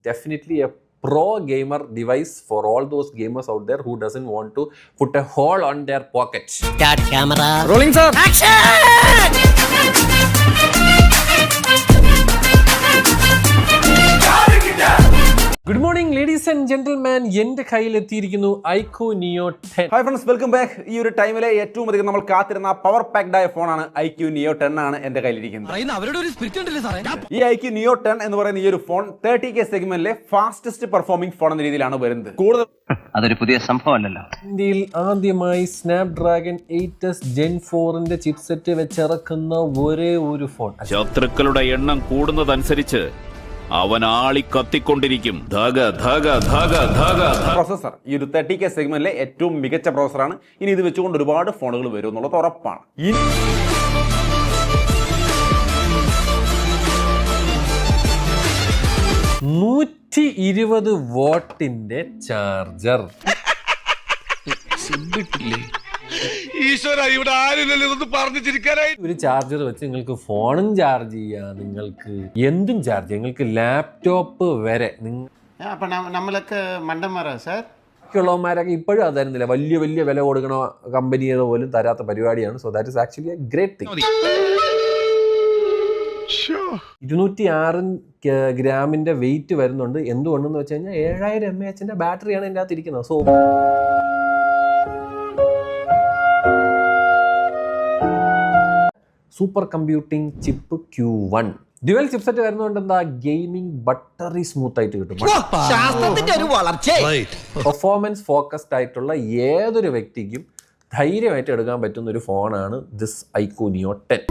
definitely a pro gamer device for all those gamers out there who doesn't want to put a hole on their pocket. Start camera. Rolling, sir. Action! Good morning, ladies and gentlemen. എൻ്റെ കയ്യിലെത്തിയിരിക്കുന്നു IQ Neo 10. Hi friends, welcome back. ഈ ഒരു ടൈമിലെ ഏറ്റവും അധികം നമ്മൾ കാത്തിരുന്ന power packed ആയ ഫോണാണ് IQ Neo 10 ആണ് എൻ്റെ കയ്യിലിരിക്കുന്നത്. ഈ ഐക്യു നിയോ 10 എന്ന് പറയുന്ന ഈ ഒരു ഫോൺ 30K സെഗ്മെന്റിലെ ഫാസ്റ്റസ്റ്റ് പെർഫോമിംഗ് ഫോൺ എന്ന രീതിയിലാണ് വരുന്നത്. കൂടുതൽ അതൊരു പുതിയ സംഭവമല്ലല്ലോ. ഇന്ത്യയിൽ ആദ്യമായി സ്നാപ്ഡ്രാഗൺ 8S Gen 4ന്റെ ചിപ്സെറ്റ് വെച്ചിറക്കുന്ന ഒരേ ഒരു ഫോൺ. ശത്രുക്കളുടെ എണ്ണം കൂടുന്നതനുസരിച്ച് അവൻ ആളി കത്തിക്കൊണ്ടിരിക്കും. പ്രോസസർ ഈ ഒരു 30K സെഗ്മെന്റിലെ ഏറ്റവും മികച്ച പ്രോസസറാണ്. ഇനി ഇത് വെച്ചുകൊണ്ട് ഒരുപാട് ഫോണുകൾ വരും എന്നുള്ളത് ഉറപ്പാണ്. 120 വാട്ടിന്റെ ചാർജർ. ഒരു ചാർജർ വെച്ച് നിങ്ങൾക്ക് ഫോണും ചാർജ് ചെയ്യാം, നിങ്ങൾക്ക് എന്തും ചാർജ് ചെയ്യാം, നിങ്ങൾക്ക് ലാപ്ടോപ്പ് വരെ. ഉള്ളവന്മാരൊക്കെ ഇപ്പോഴും അത് തരുന്നില്ല. വലിയ വലിയ വില കൊടുക്കണ കമ്പനികൾ പോലും തരാത്ത പരിപാടിയാണ്. So that is actually a great thing. 206 ഗ്രാമിന്റെ വെയിറ്റ് വരുന്നുണ്ട്. എന്തുകൊണ്ടെന്ന് വെച്ച് കഴിഞ്ഞാൽ 7000 mAh ബാറ്ററിയാണ് ഇതിൻ്റെ അകത്ത് ഇരിക്കുന്നത്. So super computing chip Q1 dual chipset വരുന്നതുകൊണ്ട് എന്താ, ഗെയിമിംഗ് ബട്ടറി സ്മൂത്ത് ആയിട്ട് കിട്ടും. പെർഫോമൻസ് ഫോക്കസ്ഡ് ആയിട്ടുള്ള ഏതൊരു വ്യക്തിക്കും ധൈര്യമായിട്ട് എടുക്കാൻ പറ്റുന്ന ഒരു ഫോണാണ് this iQOO Neo 10.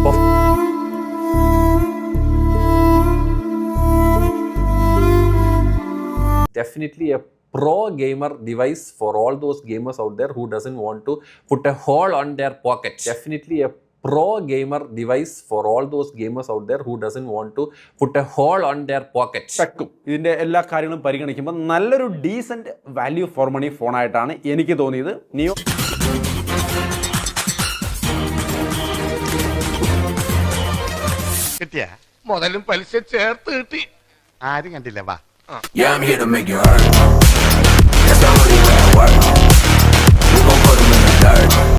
Definitely a pro gamer device for all those gamers out there who doesn't want to put a hole on their pocket. Definitely a pro gamer device for all those gamers out there who doesn't want to put a hole on their pocket. ഇതിന്റെ എല്ലാ കാര്യങ്ങളും പരിഗണിക്കുമ്പോൾ നല്ലൊരു decent value for money ഫോണായിട്ടാണ് എനിക്ക് തോന്നിയത്. നിയോ കിട്ടിയ മുതലും പലിശ ചേർത്ത് കിട്ടി. ആരും കണ്ടില്ല. വാ. Yeah, I'm here to make you hurt. That's not really gonna work. We gon' put them in the dirt.